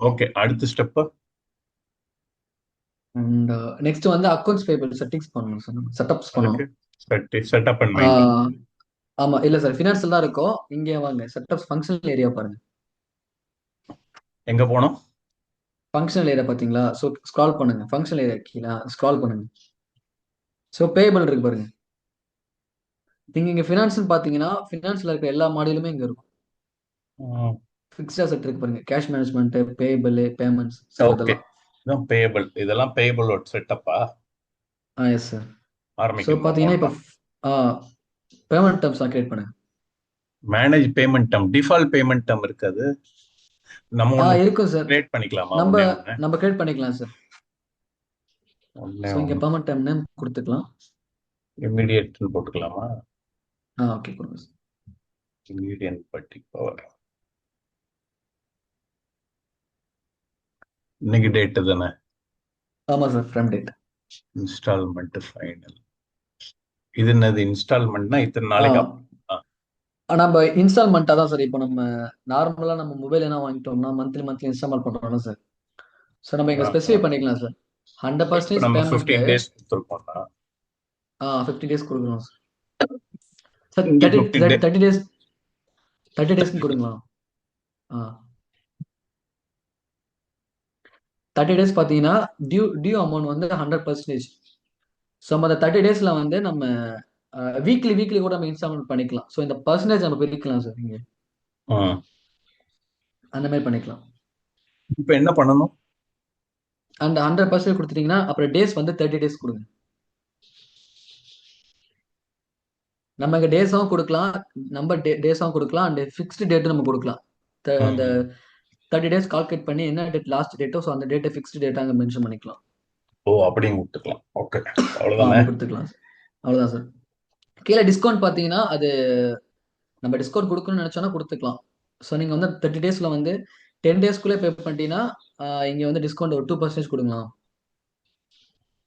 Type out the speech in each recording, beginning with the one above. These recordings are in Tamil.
ஓகே, அடுத்த ஸ்டெப். அண்ட் நெக்ஸ்ட் வந்து அக்கௌண்ட்ஸ் பேபிள் செட்டிங்ஸ் பண்ணணும் சார், செட்டப்ஸ் அதுக்கு பண்ணணும். Setup and maintain. ஆஹ் ஆமா, இல்ல சார், ஃபினான்ஸில் தான் இருக்கும். இங்கே வாங்க, செட்டப்ஸ் ஃபங்க்ஷனல் ஏரியா பாருங்க. எங்க போனோம்? ஃபங்க்ஷனல் ஏரியா பார்த்தீங்களா? ஸோ ஸ்க்ரால் பண்ணுங்க, ஃபங்க்ஷனல் ஏரியா கீழே ஸ்க்ரால் பண்ணுங்க. ஸோ பேபிள் இருக்கு பாருங்க. நீங்க இங்க ஃபினான்ஸ்னு பார்த்தீங்கன்னா, ஃபினான்ஸ்ல இருக்க எல்லா மாடியிலுமே இங்க இருக்கும். ஃபிக்ஸ்ட் அசெட் இருக்கு பாருங்க, cash management, payable, payments, so okay, இதெல்லாம். இதான் பேயபிள். இதெல்லாம் பேயபிளோட செட்டப்பா? Yes sir. ஸோ ஆரம்பிக்கணுமா பார்த்தீங்கன்னா இப்போ போடலாம்? பேமெண்ட் டேர்ம்ஸ் நான் கிரியேட் பண்ணுங்க. Manage payment term, default payment term இருக்காது. நம்ம ஒண்ணு இருக்கும் சார். கிரியேட் பண்ணிக்கலாமா? நம்ம ஒண்ணே ஒண்ணு. நம்ம கிரியேட் பண்ணிக்கலாம் சார். ஒண்ணே ஸோ இங்கே ஒண்ணு. பெர்மனன்ட் டைம் நேம் கொடுத்துக்கலாம். இமிடியேட்னு போட்டுக்கலாமா? ஓகே கொடுங்க சார். இமிடியன்ட் பட்டி பவர். இன்னைக்கு டேட் தானே? ஆமாம் சார், ஃப்ரம் டேட். Installment final. இது என்னது? இன்ஸ்டால்மெண்ட்னா இத்தனை ஆ நாளைக்கு நம்ம இன்ஸ்டால்மெண்ட்டாக தான் சார். இப்போ நம்ம நார்மலாக நம்ம மொபைல் என்ன வாங்கிட்டோம்னா மந்த்லி மந்த்லி இன்ஸ்டால்மெண்ட் பண்ணுறோம்ல சார். ஸோ நம்ம இங்கே ஸ்பெசிஃபை பண்ணிக்கலாம் சார். இப்ப 100% நம்ம பேமெண்ட்டு. 15 டேஸ் கொடுத்துருக்கோம்னா 50 டேஸ் கொடுக்குறோம் சார். சார் இங்க தேர்ட்டி 15 டே. தேர்ட்டி டேஸ் 30 டேஸ்ன்னு கொடுங்களா? ஆ 30 டேஸ் பார்த்தீங்கன்னா டியூ டியூ அமௌண்ட் வந்து 100%. ஸோ நம்ம அந்த 30 டேஸில் வந்து நம்ம வீக்லி வீக்லி கூட நம்ம இன்ஸ்டால்மெண்ட் பண்ணிக்கலாம். ஸோ இந்த பர்சன்டேஜ் நம்ம பிரிக்கலாம் சார் இங்கே. அந்த மாதிரி பண்ணிக்கலாம். இப்ப என்ன பண்ணணும்? அந்த 100% கொடுத்துட்டீங்கன்னா அப்புறம் டேஸ் வந்து 30 டேஸ் கொடுங்க. நம்ம இங்கே டேஸாகவும் கொடுக்கலாம், நம்பர் டேஸாகவும் கொடுக்கலாம், அண்ட் ஃபிக்ஸ்டு டேட்டும் நம்ம கொடுக்கலாம். அந்த ம். 30 டேஸ் கால்குலேட் பண்ணி என்ன டேட் லாஸ்ட் டேட்டோ, ஸோ அந்த டேட்டை ஃபிக்ஸ்டு டேட்டா அங்கே மென்ஷன் பண்ணிக்கலாம். ஓ, அப்படியும் கொடுத்துக்கலாம். ஓகே, அப்படி அவ்வளவுதானே? கொடுத்துக்கலாம் சார். அவ்வளோதான் சார். கீழே டிஸ்கவுண்ட் பார்த்தீங்கன்னா அது நம்ம டிஸ்கவுண்ட் கொடுக்கணும்னு நினச்சோன்னா கொடுத்துக்கலாம். ஸோ நீங்கள் வந்து 30 டேஸில் வந்து 10 டேஸ்க்குள்ளே பே பண்ணிட்டீங்கன்னா இங்கே வந்து டிஸ்கவுண்ட் ஒரு 2% கொடுக்கலாம்.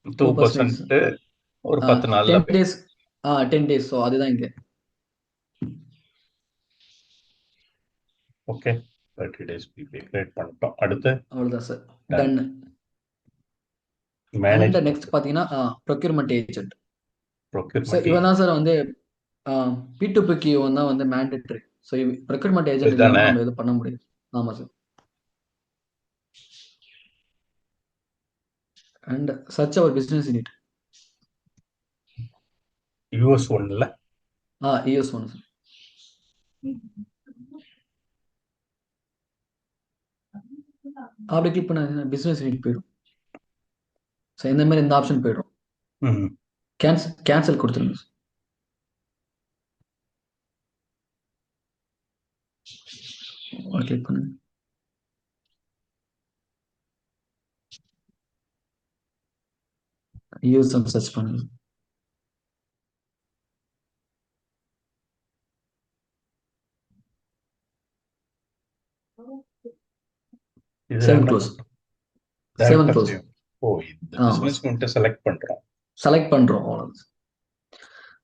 2%. 2% ஒரு 10 நாள்ல டென் டேஸ் 10 டேஸ், ஸோ அதுதான் இங்கே. ஓகே, 30 டேஸ் பிபி கிரியேட் பண்ணிட்டோம். அடுத்து அவ்வளோதான் சார். Done. Done. Manage and next பார்த்தீங்கன்னா ப்ரொக்யூர்மெண்ட் ஏஜென்ட். ஸோ ப்ரொக்யூர்மெண்ட் இவன் தான் சார் வந்து P2P கியூ தான் வந்து மேண்டேட்ரி. ஸோ ப்ரொக்யூர்மெண்ட் ஏஜென்ட் இதுதானே? இல்லாமல் நம்ம எதுவும் பண்ண முடியாது. ஆமாம் சார். And search our business unit. US ஒன்ல. ES ஒன்று சார். அப்படி கிளிக் பண்ண பிஸ்னஸ் யூனிட் போயிடும். ஸோ இந்த மாதிரி இந்த ஆப்ஷன் போயிடும். ம். கேன்சல் கொடுத்துருங்க சார். கிளிக் பண்ணுங்க. யூஸ் சர்ச் பண்ணுங்க. இது சேவ் என்ன க்ளோஸ். பண்றோம்? சேவ் டைரக்டா க்ளோஸ். சேவ். ஓ, இந்த ஆமாம் பிசினஸ் சார். யூனிட் செலக்ட் பண்றோம். செலக்ட் பண்ணுறோம் அவ்வளோ.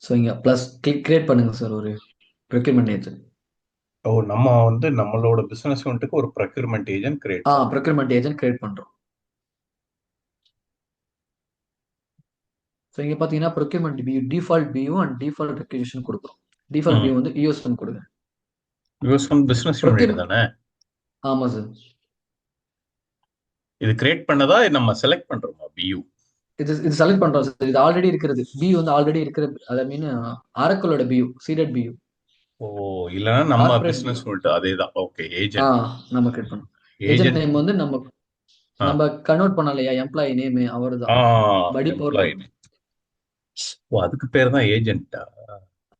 ஸோ இங்கே ப்ளஸ் கிரியேட் பண்ணுங்க சார் ஒரு ப்ரொக்யூர்மெண்ட் ஏஜென்ட். ஓ, நம்ம வந்து நம்மளோட பிசினஸ் யூனிட்டுக்கு ஒரு ப்ரொக்யூர்மெண்ட் ஏஜென்ட் கிரியேட் பண்றோம். ப்ரொக்யூர்மெண்ட் ஏஜென்ட் கிரியேட் பண்ணுறோம். ஸோ இங்கே பார்த்தீங்கன்னா procurement BU default BU and default requisition கொடுக்குறோம். டிஃபால்ட் ம். பியூ வந்து யூஎஸ் கொடுங்க. US one business unit procurement. தானே? ஆமாம் சார். இது கிரியேட் பண்ணதா நம்ம செலக்ட் பண்றோமா பியூ? இது செலக்ட் பண்ணுறோம் சார். இது ஆல்ரெடி இருக்கிறது பியூ வந்து ஆல்ரெடி இருக்கிற, அதை மீன் ஆரக்கலோட பியூ, சீடட் பியூ. ஓ, இல்லைன்னா நம்ம கார்பரேட் பியூ. பிசினஸ் யூனிட் அதேதான். Okay, agent. நம்ம கிரியேட் பண்ணோம். Agent agent. நேம் வந்து நம்ம ஆ. நம்ம கன்வெர்ட் பண்ணோம் இல்லையா, எம்ப்ளாயி நேம் அவர் ஆ, தான். படி பவர் எம்ப்ளாயி. ஓ, அதுக்கு பேர் தான் ஏஜென்ட்டா?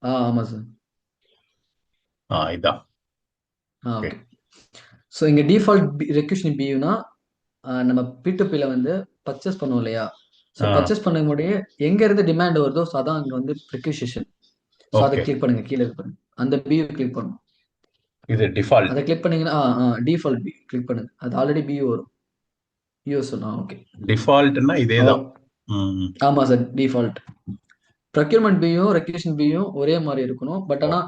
ஆமாம் சார். இதான். ஓகே. ஓகே. ஸோ இங்கே டிஃபால்ட் ரெக்யூஷன் பியூனா நம்ம P2Pல வந்து பர்ச்சேஸ் பண்ணுவோம் இல்லையா. ஸோ ஆ. பர்ச்சேஸ் பண்ண முடிய எங்க இருந்து டிமாண்ட் வருதோ, ஸோ அதான் அங்கே வந்து ரெக்யூசிஷன். ஸோ அதை ஓகே, கிளிக் பண்ணுங்க, கீழே இருக்கு பாருங்க, அந்த பியூ கிளிக் பண்ணணும். இது டிஃபால்ட். அதை கிளிக் பண்ணீங்கன்னா டிஃபால்ட் பி கிளிக் பண்ணுங்க. அது ஆல்ரெடி பியூ வரும். US okay. டிஃபால்ட்னா இதே அவ்வளோ. தான். ம். ஆமாம் சார், டிஃபால்ட். ப்ரொக்யூர்மெண்ட் பியும் ரெக்யூஷன் பியும் ஒரே மாதிரி இருக்கணும். பட் ஓ, ஆனால்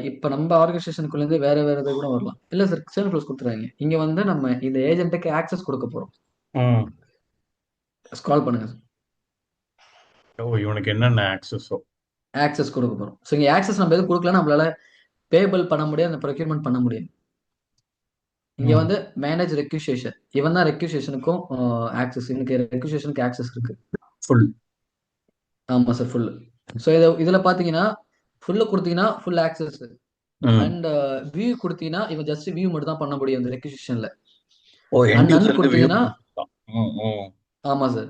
இப்ப நம்ம ஆர்கனைசேஷனுக்குள்ள இருந்து வேற வேற இது கூட வரலாம். இல்ல சார், சேம் க்ளோஸ் கொடுத்துறாங்க. இங்க வந்து நம்ம இந்த ஏஜென்ட்டுக்கு ஆக்சஸ் கொடுக்க போறோம். ம். ஸ்க்ரால் பண்ணுங்க. ஓ, இவனுக்கு என்னென்ன ஆக்சஸோ. ஆக்சஸ் கொடுக்க போறோம். ஸோ இங்க ஆக்சஸ் நம்ம எதுவும் கொடுக்கல, நம்மளால பேபிள் பண்ண முடியாது, அந்த ப்ரொக்யூர்மெண்ட் பண்ண முடியாது. இங்க ம். வந்து மேனேஜ் ரெக்யூசேஷன், இவன் தான் ரெக்யூசேஷனுக்கும் ஆக்சஸ், இவனுக்கு ரெக்யூசேஷனுக்கு ஆக்சஸ் இருக்கு. ஃபுல். ஆமா சார், ஃபுல். ஸோ இதுல பாத்தீங்கன்னா ஃபுல்லு கொடுத்தீங்கன்னா ஃபுல் ஆக்சஸ். ம். அண்ட் வியூ கொடுத்தீங்கன்னா இவன் ஜஸ்ட் வியூ மட்டும் தான் பண்ண முடியும் அந்த ரெக்யூசேஷன்ல. ஓ, எண்ட் அண்ட் நன் யூசருக்கு வியூ கொடுத்தீங்கன்னா, பண்ணிக்கலாம். ம். ம். ஆமா சார்.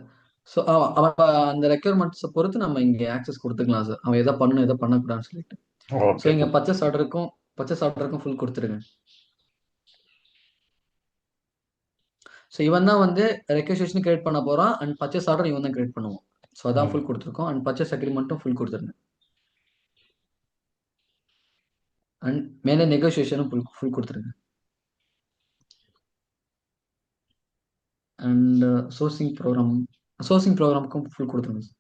ஸோ அவன் அந்த ரெக்யர்மெண்ட்ஸை பொறுத்து நம்ம இங்க ஆக்சஸ் கொடுத்துக்கலாம் சார், அவன் எதை பண்ணணும் எதை பண்ணக்கூடாதுன்னு சொல்லிட்டு. So okay. இங்க பர்ச்சேஸ் ஆர்டருக்கும் ஃபுல் கொடுத்துருங்க. ஸோ இவன் தான் வந்து ரெக்வசிஷன் கிரியேட் பண்ண போறான், அண்ட் பர்ச்சேஸ் ஆர்டர் இவன் தான் கிரியேட் பண்ணுவான். ஸோ அதான் ம். ஃபுல் கொடுத்துருக்கோம். அண்ட் பர்ச்சேஸ் அக்ரிமெண்ட்டும் ஃபுல் கொடுத்துருங்க. அண்ட் மேலே நெகோசியேஷனும் ஃபுல் ஃபுல் கொடுத்துருங்க. அண்ட் சோர்சிங் ப்ரோக்ராமுக்கும் ஃபுல் கொடுத்துருங்க சார்.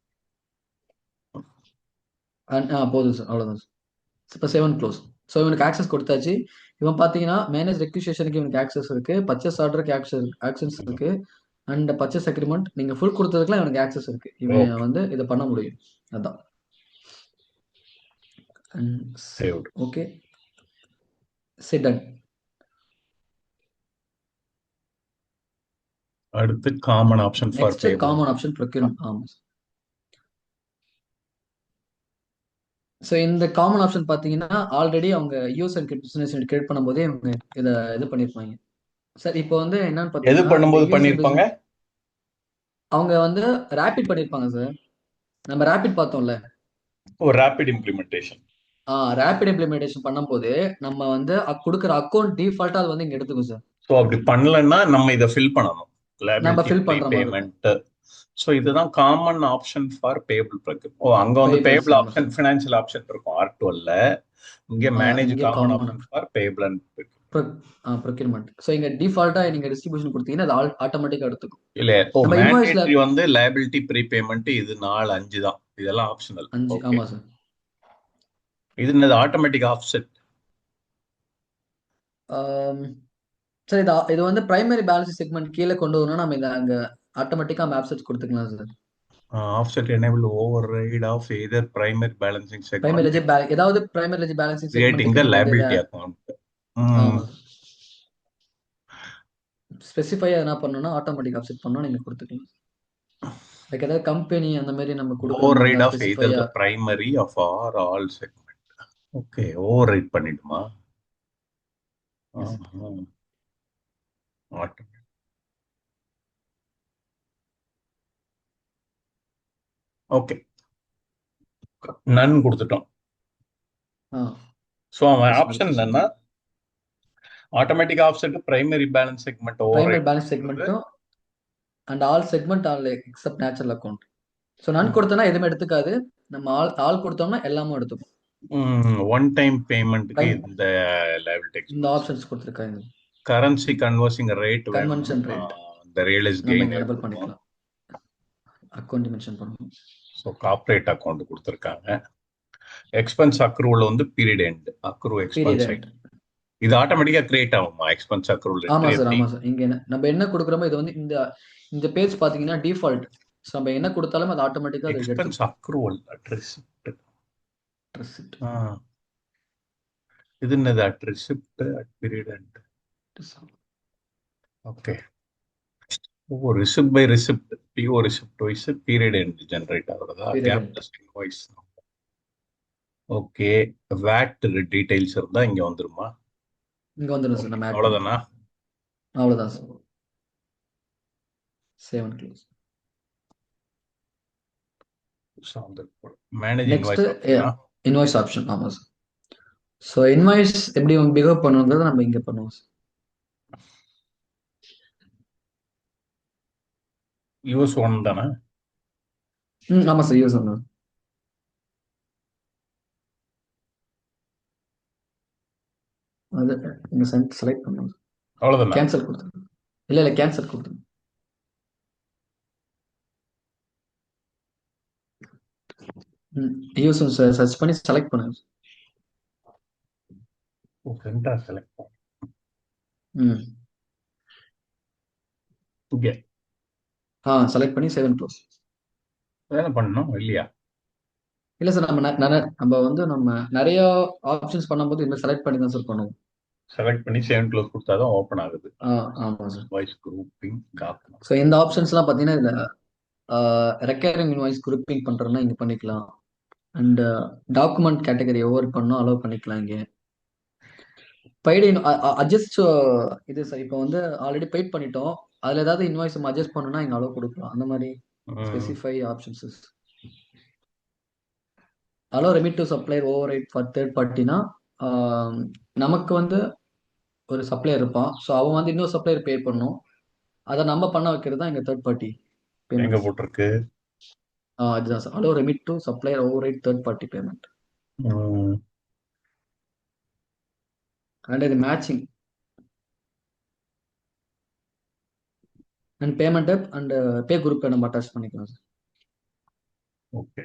அண்ட் போதும் சார், அவ்வளோதான் சார். இப்போ 7 க்ளோஸ். ஸோ இவனுக்கு ஆக்சஸ் கொடுத்தாச்சு. இவன் பார்த்தீங்கன்னா மேனேஜ் ரெக்யூசேஷனுக்கு இவனுக்கு ஆக்சஸ் இருக்கு, பர்ச்சேஸ் ஆர்டருக்கு ஆக்சஸ் இருக்கு, அண்ட் பர்ச்சேஸ் அக்ரிமெண்ட் நீங்க ஃபுல் கொடுத்ததுக்குலாம் இவனுக்கு ஆக்சஸ் இருக்கு. இவன் ஓகே. வந்து இதை பண்ண முடியும். அதான். சேவ்டு. ஓகே, சிட். அடுத்து common option for next payable. Common option procurement. ஆமா. ஸோ இந்த காமன் ஆப்ஷன் பார்த்தீங்கன்னா ஆல்ரெடி அவங்க யூஎஸ் அண்ட் பிசினஸ் கிரியேட் பண்ணும்போதே அவங்க இதை இது பண்ணியிருப்பாங்க சார். இப்போ வந்து என்னன்னு எது பார்த்தீங்கன்னா இந்த பண்ணும்போது யூஎஸ் அண்ட் பண்ணிருப்பாங்க? பிசினஸ் அவங்க வந்து ரேபிட் பண்ணியிருப்பாங்க சார். நம்ம ரேபிட் பார்த்தோம்ல. ஓ, ரேபிட் இம்ப்ளிமெண்டேஷன். ரேபிட் இம்ப்ளிமெண்டேஷன் பண்ணும்போது நம்ம வந்து கொடுக்குற அக்கௌண்ட் டிஃபால்ட்டா அது வந்து இங்க எடுத்துக்கும் சார். ஸோ அப்படி பண்ணலன்னா நம்ம இதை ஃபில் பண்ணணும். நம்ம லைபிலிட்டி ஃபில் ப்ரீ பண்ற மாதிரி இருக்கும். பேமெண்ட். ஸோ இதுதான் common option for payable procure. ஓ, அங்க வந்து பேபிள்ஸ். பேபிள் ஆமா ஆப்ஷன் சார். ஃபினான்ஷியல் ஆப்ஷன் இருக்கும் R12. இங்கே மேனேஜ் இங்கே common common option for payable and procure. Procurement. So இங்க டிஃபால்ட்டா நீங்க டிஸ்ட்ரிபியூஷன் கொடுத்தீங்கன்னா அது ஆட்டோமேட்டிக்கா எடுத்துக்கும். இல்ல, ஓ, நம்ம இன்வாய்ஸ்ல மேண்டேட்டரி வந்து லைபிலிட்டி ப்ரீ பேமெண்ட் இது 4 5 தான். இதெல்லாம் ஆப்ஷனல். 5. ஓகே. ஆமா சார். இது என்னது? Automatic offset. சார் இது வந்து பிரைமரி பேலன்ஸ் செக்மெண்ட் கீழே கொண்டு வரணும். நம்ம இதை அங்க ஆட்டோமேட்டிக்கா நம்ம ஆப்செட் கொடுத்துக்கலாம் சார். Offset enable override of either primary balancing primary segment ஏதாவது பிரைமரி லெஜர் பேலன்சிங் கிரியேட்டிங் செக்மெண்ட்டுக்கு த நீங்க வந்து இதை, லைபிலிட்டி அக்கௌண்ட். ஆமா, ஸ்பெசிஃபையா என்ன பண்ணணும்னா ஆட்டோமேட்டிக் ஆப்செட் பண்ணணும், நீங்க கொடுத்துக்கலாம். லைக் ஏதாவது கம்பெனி அந்த மாதிரி நம்ம கொடுக்குற மாதிரி override இருந்தா of either ஸ்பெசிஃபையா. the primary of or all segment. Okay, override பண்ணிடுமா? ஓகே, நன் கொடுத்துட்டோம். ஸோ அவன் ஆப்ஷன் என்னன்னா automatic offset primary balance segment primary override balance செக்மெண்ட்டும் and all segment all except natural account. So நான் கொடுத்தோம்னா எதுவுமே எடுத்துக்காது. நம்ம ஆல் கொடுத்தோம்னா எல்லாமே எடுத்துக்கும். ஒன் டைம் பேமெண்ட்டுக்கு டைம் இந்த லைபிலிட்டி இந்த எக்ஸ்பென்ஸ். ஆப்ஷன்ஸ் கொடுத்துருக்காங்க. கரன்சி கன்வர்சிங் ரேட் கன்வென்ஷன் வேணும்னா ரேட் இந்த ரியலைஸ் நம்ம கெயின் இங்க டபுள் எடுத்துக்கணும். பண்ணிக்கலாம். அக்கௌண்ட் மென்ஷன் பண்ணணும். ஸோ கார்பரேட் அக்கௌண்ட் கொடுத்துருக்காங்க. எக்ஸ்பென்ஸ் அக்ரூவல் வந்து period end அக்ரூ period expense. End. இது ஆட்டோமேட்டிக்கா கிரியேட் ஆகுமா எக்ஸ்பென்ஸ் அக்ரூவல் ஆமா என்ட்ரி சார், எப்படி? ஆமா சார். இங்க நம்ம என்ன கொடுக்குறோமோ இது வந்து இந்த இந்த பேஜ் பாத்தீங்கன்னா டிஃபால்ட். ஸோ நம்ம என்ன கொடுத்தாலும் அது ஆட்டோமேட்டிக்கா அது எக்ஸ்பென்ஸ் எடுத்துக்கும். Accrual receipt. இது என்னது? Receipt period end. ஓகே. ஓ, receipt by receipt, PO receipt wise period end generate ஆகுறதா? Period cap end. Plus invoice. Okay. VAT details இருந்தா இங்க வந்துருமா? இங்க வந்துடும் சார், நம்ம ஆட் அவ்வளவுதானா? பண்ணிக்கலாம். அவ்வளவுதான் sir. 7 close. Manage next invoice ஆப்ஷனா? Invoice option. ஆமா சார். ஸோ இன்வாய்ஸ் எப்படி பிஹேவ் பண்ணுங்கிறத நம்ம இங்க பண்ணுவோம் சார். யூஎஸ் ஒன் தானே? ஆமா சார், யூஸ் பண்ணலாம். அது நீங்க செலக்ட் பண்ணுங்க. அவ்வளவுதானா? கேன்சல் கொடுத்துருங்க. இல்ல கேன்சல் கொடுத்துருங்க. யூஸ் சர்ச் பண்ணி செலக்ட் பண்ணுங்க. ஓ, சென்டா செலக்ட். ம். ஓகே. செலக்ட் பண்ணி சேவ் அண்ட் க்ளோஸ். வேலை பண்ணணும் இல்லையா? இல்ல சார், நம்ம வந்து நம்ம நிறைய ஆப்ஷன்ஸ் பண்ணும்போது இந்த செலக்ட் பண்ணி தான் சார் பண்ணுவோம். செலக்ட் பண்ணி சேவ் க்ளோஸ் கொடுத்தாதான் ஓப்பன் ஆகுது. ஆமா sir. Voice grouping document. So இந்த ஆப்ஷன்ஸ்லாம் பார்த்தீங்கன்னா இதுல ரெக்கரிங் இன்வாய்ஸ் குரூப்பிங் பண்றோம்னா இங்க பண்ணிக்கலாம். அண்ட் டாக்குமெண்ட் கேட்டகரி ஒவ்வொரு பண்ணோம் அலோவ் பண்ணிக்கலாம் இங்க. பெய்டு அட்ஜஸ்ட் இது சார், இப்போ வந்து ஆல்ரெடி பெய்ட் பண்ணிட்டோம். அதுல ஏதாவது இன்வாய்ஸ் நம்ம அட்ஜஸ்ட் பண்ணணும்னா இங்க அலோவ் கொடுக்கலாம். அந்த மாதிரி specify options. Allow remit to supplier override for third பார்ட்டினா, நமக்கு வந்து ஒரு சப்ளையர் இருப்பான். ஸோ அவன் வந்து இன்னொரு சப்ளையர் பே பண்ணும். அதை நம்ம பண்ண வைக்கிறது தான் எங்க தேர்ட் பார்ட்டி எங்க பேமெண்ட்ஸ். போட்டிருக்கு? அதுதான் சார், allow remit to supplier override third party payment. ம், அண்ட் இது matching and payment up and pay குரூப்பை நம்ம அட்டாச் பண்ணிக்கலாம் சார். ஓகே.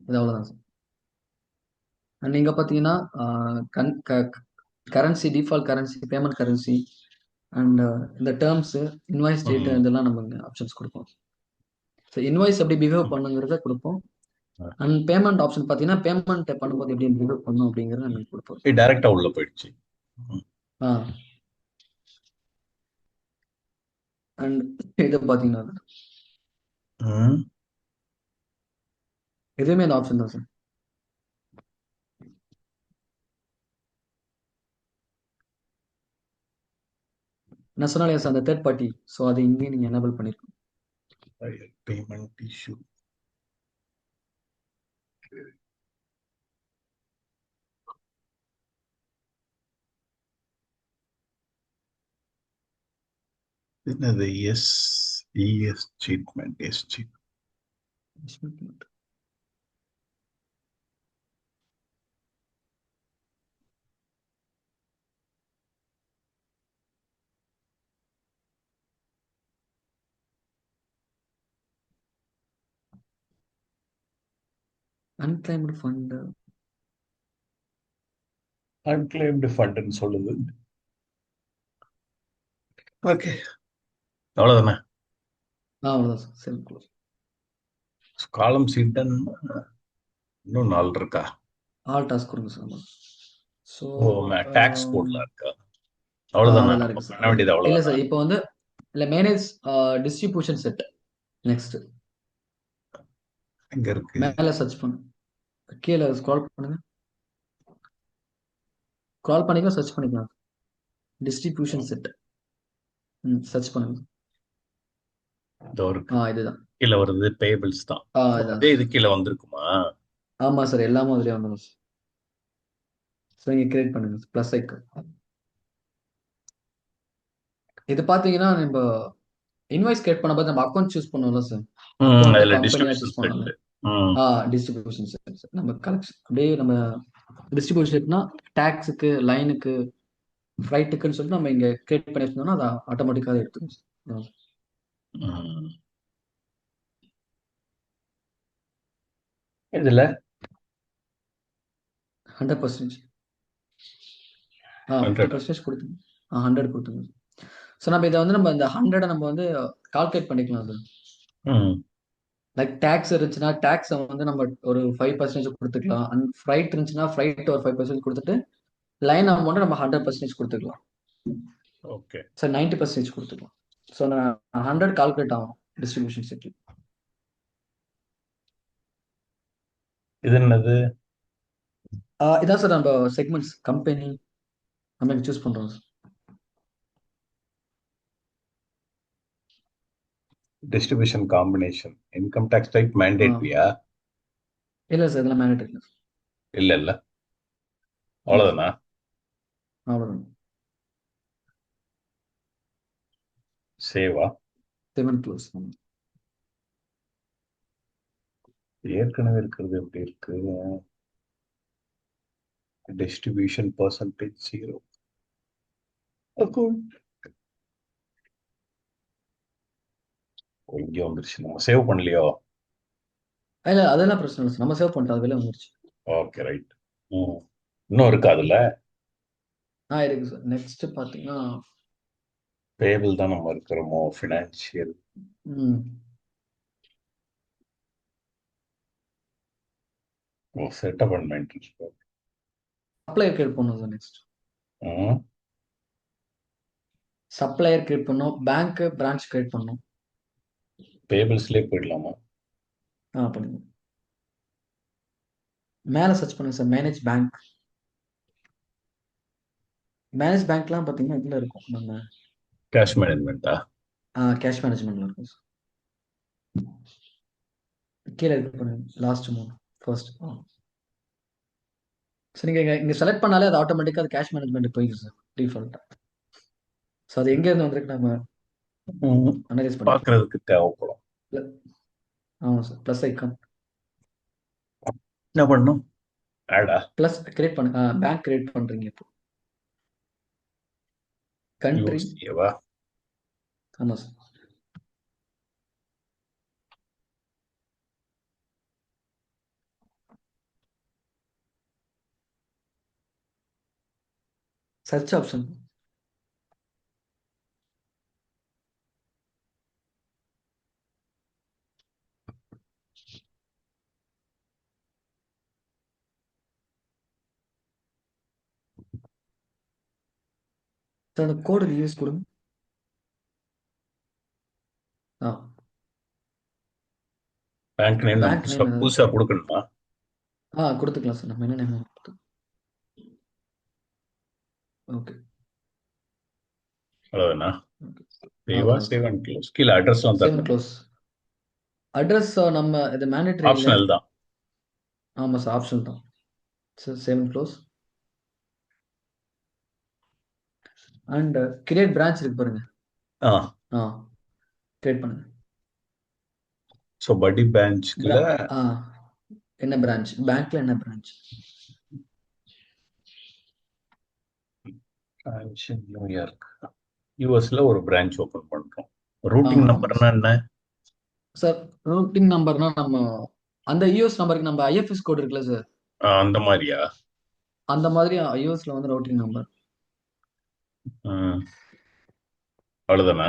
இது அவ்வளோதான் சார். அண்ட் நீங்க பார்த்தீங்கன்னா currency, default currency, payment currency and இந்த டேர்ம்ஸ், இன்வாய்ஸ் டேட், ம், இதெல்லாம் நம்ம ஆப்ஷன்ஸ் கொடுப்போம். ஸோ இன்வாய்ஸ் எப்படி பிஹேவ் பண்ணுங்கிறத கொடுப்போம். அண்ட் பேமெண்ட் ஆப்ஷன் பார்த்தீங்கன்னா பேமெண்ட் பண்ணும்போது எப்படி பிஹேவ் பண்ணும் அப்படிங்கிறத நம்ம கொடுப்போம். டைரக்டா உள்ள போயிடுச்சு. ம், ஆ அண்ட் இது பார்த்தீங்கன்னா ம். எதுவுமே இந்த ஆப்ஷன் தான் சார். நான் சொன்னாலே சார் அந்த தேர்ட் பார்ட்டி, ஸோ அது இங்கேயும் நீங்கள் எனேபிள் பண்ணிருக்கோம். Payment issue. என்னது? S ES treatment, S treatment. Unclaimed fund. Unclaimed ஃபண்டுன்னு சொல்லுது. ஓகே, அவ்வளவுதானே? அவ்வளோதான் சார், சேவ் க்ளோஸ். காலம் சீட்டன் இன்னும் நாள் இருக்கா? ஆல் டாஸ்க் கொடுங்க சார். ஸோ ஓ, டாக்ஸ் கோட்லாம் இருக்கா? அவ்வளவுதானே, அதெல்லாம் நம்ம இருக்கு பண்ண சார். வேண்டியது இல்லை அவ்வளவுதானே? சார், இப்போ வந்து இல்லை மேனேஜ் டிஸ்ட்ரிபியூஷன் செட். நெக்ஸ்ட் எங்க இருக்கு? மேலே சர்ச் பண்ணு, கீழே ஸ்க்ரால் பண்ணுங்க. ஸ்க்ரால் பண்ணிக்கலாம், சர்ச் பண்ணிக்கலாம். டிஸ்ட்ரிபியூஷன் செட் சர்ச் பண்ணுங்க. இதோ இருக்கு. இதுதான். கீழே வருது பேபிள்ஸ் தான். இதுதான் அதே சார். இது கீழே வந்திருக்குமா? ஆமாம் சார், எல்லாமே அதிலே வந்துடும் சார். ஸோ நீங்கள் கிரியேட் பண்ணுங்க ப்ளஸ் ஐக்கன். இது பார்த்தீங்கன்னா நம்ம இன்வாய்ஸ் கிரியேட் பண்ணும்போது நம்ம அக்கௌண்ட் சூஸ் பண்ணுவோம்ல சார். அக்கௌண்ட் அதுல கம்பெனியாக சூஸ் டிஸ்ட்ரிபியூஷன் பண்ணோம்ல. செட். ம், டிஸ்ட்ரிபியூஷன் செட் நம்ம கலெக்ஷன் அப்படியே நம்ம டிஸ்ட்ரிபியூஷன் செட்னா டேக்ஸுக்கு, லைனுக்கு, ஃப்ளைட்டுக்குன்னு சொல்லிட்டு நம்ம இங்கே கிரியேட் பண்ணி வச்சிருந்தோம்னா அதை ஆட்டோமேட்டிக்காக எடுத்துக்கும் சார். ம். இதுல 100%. ஃபிஃப்டி 100. பர்சன்டேஜ் கொடுத்துங்க. 100 கொடுத்துங்க. ஸோ நம்ம இதை வந்து நம்ம இந்த 100 நம்ம வந்து கால்குலேட் பண்ணிக்கலாம் சார். ம், லைக் டேக்ஸ் இருந்துச்சுன்னா டேக்ஸை வந்து நம்ம ஒரு 5% கொடுத்துக்கலாம். அண்ட் ஃப்ரைட் இருந்துச்சுன்னா ஃப்ரைட் ஒரு 5% கொடுத்துட்டு லைன் அமௌண்ட் நம்ம 100% கொடுத்துக்கலாம். ஓகே. சார் 90% கொடுத்துக்கலாம். ஸோ நான் 100 கால்குலேட் ஆகும் டிஸ்ட்ரிபியூஷன் செட். இது என்னது? இதான் சார் நம்ம செக்மெண்ட்ஸ் கம்பெனி நம்ம சூஸ் பண்றோம் sir. Distribution combination. Income tax type மேண்டேட்ரியா? இல்லை சார், இதெல்லாம் மேனேட்டரி இல்லை சார். இல்ல இல்ல, இல்லை சார், அவ்வளவுதானா? அவ்வளோதான். சேவா? Payment close. ஏற்கனவே இருக்கிறது எப்படி இருக்கு? Distribution percentage 0. அக்கௌண்ட் இங்கே வந்துருச்சு. நம்ம சேவ் பண்ணலையோ? இல்லை, அதெல்லாம் பிரச்சனை இல்லை சார், நம்ம சேவ் பண்ணிட்டோம், அது வெளியே வந்துருச்சு. Okay, right. ம். இன்னும் இருக்கா அதுல? இருக்கு சார். நெக்ஸ்ட் பார்த்தீங்கன்னா, பேபிள் தான் நம்ம இருக்கிறோமோ, ஃபினான்ஷியல். ம் ஓ, setup and maintenance. Supplier create பண்ணணும் சார் நெக்ஸ்ட். ம். சப்ளையர் கிரியேட் பண்ணணும், பேங்க் பிரான்ச் கிரியேட் பண்ணணும். பேபிள்ஸ்லயே போயிடலாமா? பண்ணுங்க. மேலே சர்ச் பண்ணுங்க சார், மேனேஜ் பேங்க். மேனேஜ் பேங்க்லாம் பார்த்தீங்கன்னா இதில் இருக்கும், நம்ம கேஷ் மேனேஜ்மெண்ட்டா? கேஷ் மேனேஜ்மெண்ட்ல இருக்கும் சார். கீழே இருக்கு பண்ணுங்க, லாஸ்ட் மூணு, ஃபர்ஸ்ட். ஸோ நீங்கள் இங்கே செலக்ட் பண்ணாலே அது ஆட்டோமேட்டிக்காக அது கேஷ் மேனேஜ்மெண்ட் போயிடுது சார் டிஃபால்ட்டாக. ஸோ அது எங்கேருந்து வந்திருக்கு நம்ம அனலைஸ் பண்ணிக்கலாம். பார்க்கறதுக்கு தேவைப்படும். ஆமாம் சார், ப்ளஸ் ஐக்கான். என்ன பண்ணும்? ஆடா? ப்ளஸ் கிரியேட் பண்ணுங்க, பேங்க் கிரியேட் பண்ணுறீங்க இப்போ. கண்ட்ரி. யூஎஸ்ஏவா? ஆமாம் சார். Search option. சார் அந்த கோடு யூஸ் கொடுங்க. ஆ பேங்க் நேம் நம்ம பேங்க் நேம் ஏதாவது. புதுசா கொடுக்கணுமா? கொடுத்துக்கலாம் சார், நம்ம என்ன நேம் கொடுத்து. ஓகே. அவ்வளவுதானா? ஓகே. சேவா, அவ்வளோதான் சேவ் சார். And close. கீழே அட்ரஸ்லாம் சேவ் அண்ட் தரணுமா? க்ளோஸ். அட்ரஸ் நம்ம இது மேண்டேட்டரி இல்லை. ஆப்ஷனல் தான். ஆமாம் சார், ஆப்ஷன் தான். Sir save and close. And create branch இருக்கு பாருங்க. ஆ. ஆ கிரியேட் பண்ணுங்க. ஸோ பட்டி பேங்க்ல பிரா ஆ என்ன பிரான்ச், பேங்க்ல என்ன பிரான்ச்? நியூயார்க், யூஎஸ்ல ஒரு பிரான்ச் ஓபன் பண்றோம். ரூட்டிங் ஆமாம் நம்பர்னா சார். என்ன? சார் ரூட்டிங் நம்பர்னா நம்ம அந்த யூஎஸ் நம்பருக்கு நம்ம ஐஎஃப்எஸ் கோட் இருக்குல்ல சார், அந்த மாதிரியா? அந்த மாதிரி யூஎஸ்ல வந்து ரூட்டிங் நம்பர். ம். அவ்வளவுதானா?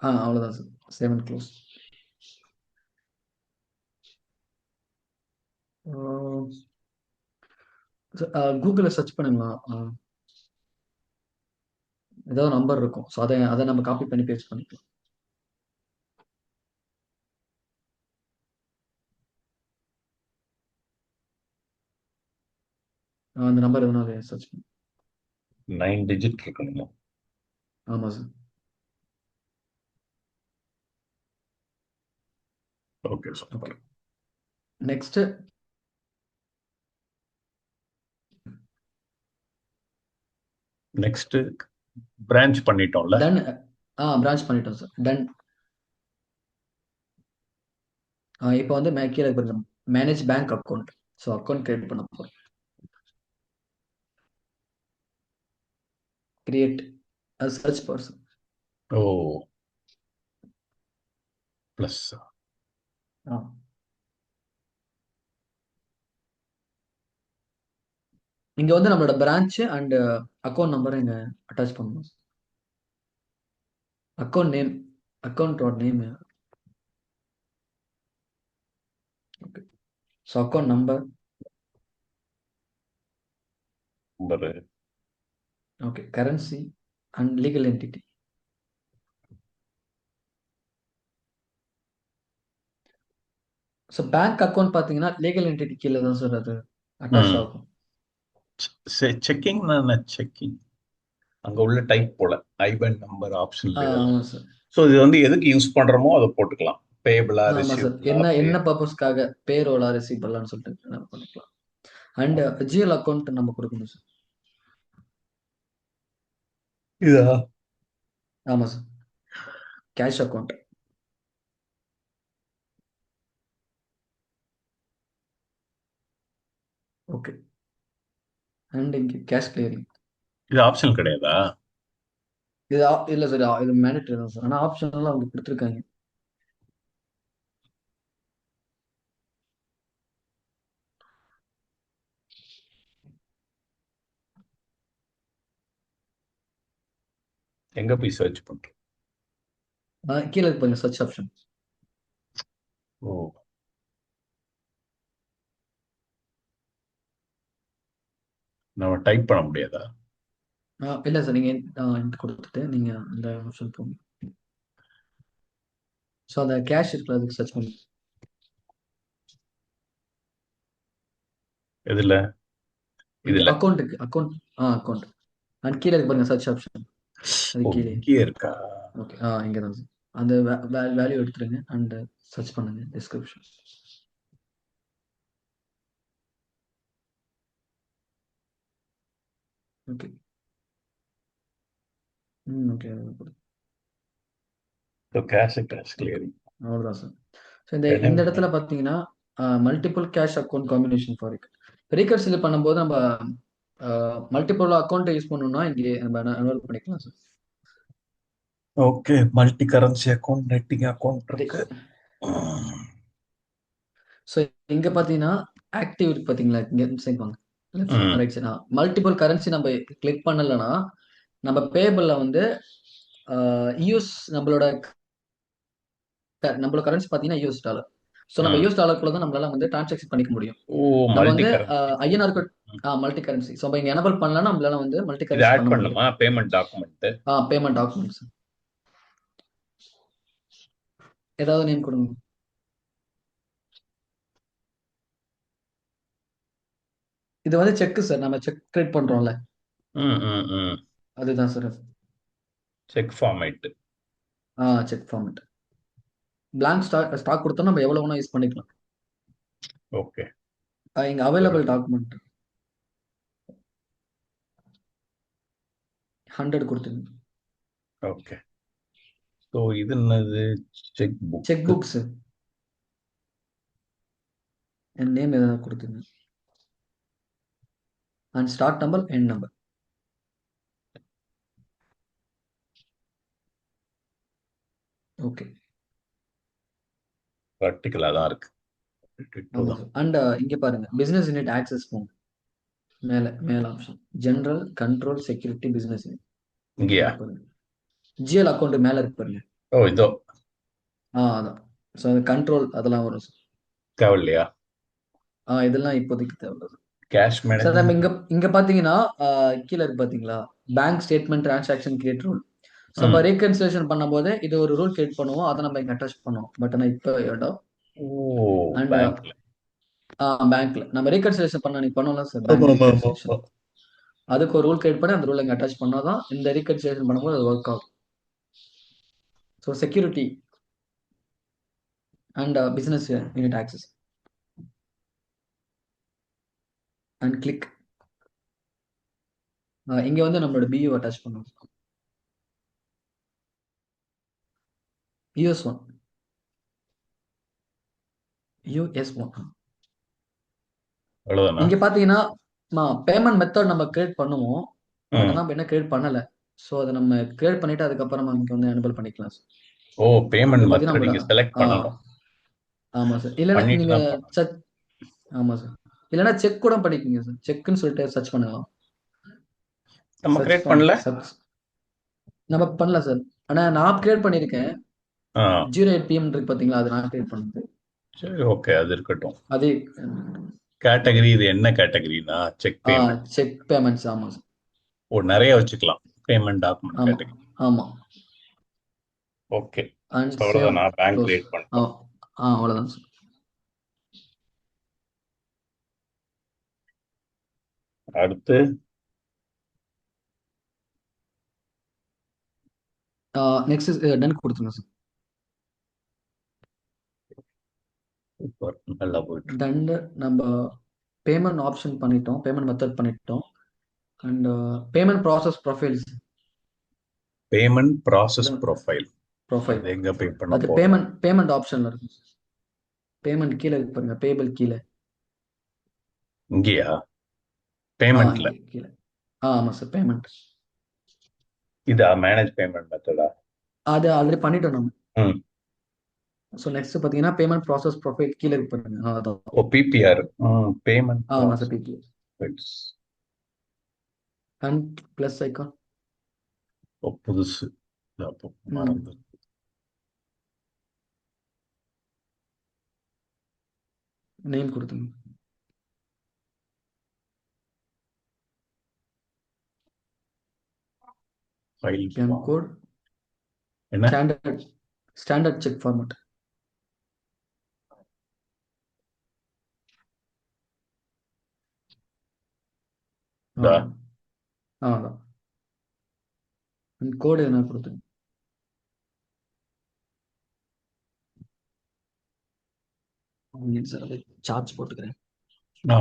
அவ்வளோதான் சார். Save and close. கூகுளில் சர்ச் பண்ணுங்களா, ஏதாவது நம்பர் இருக்கும். ஸோ அதை அதை நம்ம காப்பி பண்ணி பேஸ்ட் பண்ணிக்கலாம். அந்த நம்பர் எதுனா அதை சர்ச் பண்ணி. 9 டிஜிட் இருக்கணுமா? ஆமாம் sir. Okay, okay. Super. Next. Next branch பண்ணிட்டோம்ல. டன். பிரான்ச் பண்ணிட்டோம் சார், டன். இப்போ வந்து கீழே பாருங்க, manage bank account. So account create பண்ண போகிறோம். Create search person. ஓ, பிளஸ். ஆ இங்க வந்து நம்மளோட பிரான்ச் அண்ட் அக்கௌண்ட் நம்பரை இங்க அட்டாச் பண்ணணும். அக்கௌண்ட் நேம், அக்கௌண்டோட name. Okay. So account number. Number. Okay. Currency and legal entity. So bank account பார்த்தீங்கன்னா லீகல் என்டிட்டி கீழே தான் சார் அது அட்டாச் ம். ஆகும். செக்கிங் செக்கிங் அங்க உள்ள டைப் போல ஐபன் நம்பர் ஆப்ஷன்ல இதெல்லாம். ஆமாம் சார். ஸோ இது வந்து எதுக்கு யூஸ் பண்றோமோ அதை போட்டுக்கலாம். பேபிளா, ஆமாம் சார். ரிசீவபிளா, என்ன பே. என்ன பர்பஸ்க்காக, பேரோலா ரிசீவபிளான்னு சொல்லிட்டு நம்ம பண்ணிக்கலாம். அண்ட் ஜிஎல் அக்கௌண்ட் நம்ம கொடுக்கணும் சார். இதா? ஆமாம் sir. Cash account. Okay. And இங்கே கேஷ் கிளியரிங். இது ஆப்ஷன் கிடையாதா? இது இல்லை சார், இது மேண்டேட்டரி தான் சார். ஆனால் ஆப்ஷன்லாம் அவங்க கொடுத்துருக்காங்க. எங்க போய் சர்ச் பண்றோம்? கீழே இருக்கு பாருங்க சர்ச் ஆப்ஷன். ஓ, நம்ம டைப் பண்ண முடியாதா? இல்லை சார், நீங்கள் கொடுத்துட்டு நீங்கள் அந்த ஆப்ஷன் போங்க. ஸோ அந்த கேஷ் இருக்கிற அதுக்கு சர்ச் பண்ணி எதுல? இங்கே இதுல? அக்கௌண்ட்டுக்கு அக்கௌண்ட். அக்கௌண்ட். அண்ட் கீழே இருக்கு பாருங்க சர்ச் ஆப்ஷன். அது ஓ, கீழே. இங்கே இருக்கா? ஓகே, இங்கே தான் சார். அந்த வேல்யூ எடுத்துருங்க அண்ட் சர்ச் பண்ணுங்க description. Okay. Okay. Cash okay, clearing. அவ்வளோதான் சார். ஸோ இந்த இடத்துல பார்த்தீங்கன்னா multiple cash account combination for reconcile பண்ணும்போது நம்ம மல்டிபிள் அக்கௌண்ட்டை யூஸ் பண்ணணும்னா இங்கே நம்ம என்ரோல் பண்ணிக்கலாம் சார். Okay, multi currency account, netting account இருக்கு. ஸோ இங்கே பார்த்தீங்கன்னா ஆக்டிவ் இருக்கு பார்த்தீங்களா, இங்கே சைட் வாங்க, ம். Right side. மல்டிபிள் கரன்சி நம்ம கிளிக் பண்ணலைன்னா நம்ம பேபிளில் வந்து யூஎஸ் நம்மளோட கரன்சி பார்த்தீங்கன்னா யூஎஸ் டாலர். ஸோ நம்ம யூஎஸ் டாலருக்குள்ள தான் நம்மளால வந்து டிரான்சாக்ஷன் பண்ணிக்க முடியும். ஓ, நம்ம மல்டி வந்து கரன்சி. ஐஎன்ஆருக்கு மல்டி கரன்சி. ஸோ நம்ம இங்கே எனபிள் பண்ணலன்னா நம்மளால வந்து மல்டி இது கரன்சி ஆட் பண்ண முடியும். பண்ணணுமா பேமெண்ட் டாக்குமெண்ட்? பேமெண்ட் டாக்குமெண்ட்ஸ் ஏதாவது நேம் கொடுங்க. இது வந்து செக் சார், நம்ம செக் கிரியேட் பண்றோம்ல, ம் ம் ம் அதுதான் சார். Check format. Check format. Blank stock கொடுத்தா நம்ம எவ்வளவு வேணா யூஸ் பண்ணிக்கலாம். ஓகே. இங்க அவைலபிள் டாக்குமெண்ட் 100 கொடுத்துங்க. ஓகே. ஸோ இது என்னது? Check check book. புக்ஸ் என் நேம் எதாவது கொடுத்துங்க and start number end number. Okay. ப்ராக்டிக்கலா தான் இருக்கு. ஆமா சார். அண்ட் இங்க பாருங்க பிசினஸ் யூனிட் ஆக்சஸ் போங்க. மேல option general control security business unit. இங்கேயா? பாருங்க ஜிஎல் அக்கௌண்ட் மேல இருக்கு பாருங்க. ஓ, இதோ. அதான். ஸோ அது கண்ட்ரோல் அதெல்லாம் வரும் சார். தேவையில்லையா? இதெல்லாம் இப்போதைக்கு தேவையில்ல சார். கேஷ் சார் நம்ம மேனேஜ்மெண்ட். இங்க பாத்தீங்கன்னா கீழே இருக்கு பாத்தீங்களா, bank statement transaction create rule. So நம்ம ரீகன்சிலேஷன் பண்ணும்போது இது ஒரு ரூல் கிரியேட் பண்ணுவோம், அதை நம்ம இங்க அட்டாச் பண்ணுவோம். பட் ஆனால் இப்போ வேண்டாம். ஓ, அண்ட் பேங்க்ல. பேங்க்ல நம்ம ரீகன்சிலேஷன் பண்ணோம்ல சார், ஆமா பேங்க் ஆமா ஆமா ரீகன்சிலேஷன். ஆமா. அதுக்கு ஒரு ரூல் கிரியேட் பண்ணி அந்த ரூல் இங்க அட்டாச் பண்ணாதான் இந்த ரீகன்சிலேஷன் பண்ணும்போது அது ஒர்க் ஆகும். So security and business unit access and click. இங்க வந்து நம்மளோட பியூ அட்டாச் பண்ணுவோம். யூஎஸ்1. யூஎஸ்1. அவ்வளவுதானா? இங்க பாத்தீங்கன்னா பேமெண்ட் மெத்தட் நம்ம கிரியேட் பண்ணுவோம். பட் ம். ஆனால் என்ன கிரியேட் பண்ணல. ஸோ அதை நம்ம கிரியேட் பண்ணிட்டு அதுக்கப்புறம் நமக்கு வந்து எனபிள் பண்ணிக்கலாம் சார். ஓ, பேமெண்ட் இங்க மெத்தட் பாத்தீங்கன்னா இங்க செலக்ட் பண்ணணும். ஆமா சார். இல்லைன்னா பண்ணிட்டு நீங்க தான் பண்ணணும். ஆமா சார். இல்லைன்னா செக் கூட பண்ணிக்கோங்க சார். செக்னு சொல்லிட்டு சர்ச் பண்ணலாம். நம்ம சர்ச் கிரியேட் ஃபார்ம் பண்ணல. சர்ச் நம்ம பண்ணல சார். ஆனா நான் கிரியேட் பண்ணியிருக்கேன். ஆ, 08 PM இருக்கு பாத்தீங்களா, அது நான் கிரியேட் பண்ணது. சரி, ஓகே, அது இருக்கட்டும். அதே கேட்டகரி இது என்ன கேட்டகரினா செக் பேமெண்ட். Check payments. ஆமா சார். ஓ, நிறைய வச்சுக்கலாம் பேமெண்ட் டாக்குமெண்ட் ஆமா கேட்டகரி. ஆமா. ஓகே. அண்ட் சேவ் அவ்வளவுதான், நான் பேங்க் க்ளோஸ். கிரியேட் பண்ணிட்டோம். அவ்வளோதான் சார். அடுத்து நெக்ஸ்ட் டன் கொடுத்துருங்க சார். சூப்பர், நல்லா போயிட்டு இருக்கு. டன். நம்ம பேமெண்ட் ஆப்ஷன் பண்ணிட்டோம், பேமெண்ட் மெத்தட் பண்ணிட்டோம். And payment process profiles. Payment process profile. Profile அது எங்க போய் பண்ண அது போறோம்? பேமெண்ட் ஆப்ஷன்ல இருக்கு. பேமெண்ட் கீழே இருக்கு பாருங்க, பேபிள் கீழே. இங்கேயா? பேமெண்ட்ல? இங்க கீழே. ஆமா சார், பேமெண்ட். இதா மேனேஜ் பேமெண்ட் மெத்தடா? அது ஆல்ரெடி பண்ணிட்டோம் நம்ம. ம். ஸோ நெக்ஸ்ட் பார்த்தீங்கன்னா பேமெண்ட் ப்ராசஸ் ப்ரொஃபைல் கீழே இருக்கு பாருங்க. அதான். ஓ, பிபிஆர். பேமெண்ட் ஆமா sir, process. And plus icon. புதுசு. அப்போ மறந்து. நேம் கொடுத்துங்க. ஃபைல் கோட் என்ன? Standard check format. அதான் கோடு என்ன கொடுத்துங்க. சார் சார்ஜ் போட்டுக்கிறேன்.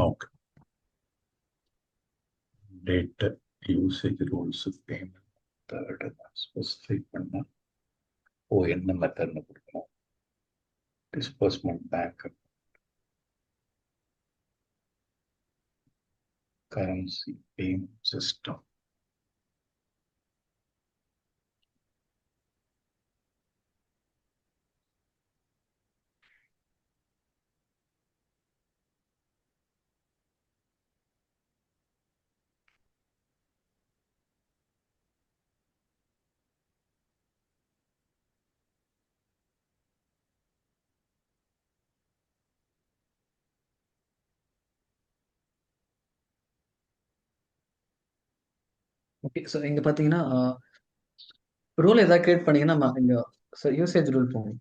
Okay. Date, usage rules, payment specify பண்ண என்ன மெத்தட்னு கொடுக்கணும். Disbursement bank, currency, payment system. Okay. So இங்க பாத்தீங்கன்னா ரூல் ஏதாவது கிரியேட் பண்ணீங்கன்னா இங்க யூசேஜ் ரூல் போகும்.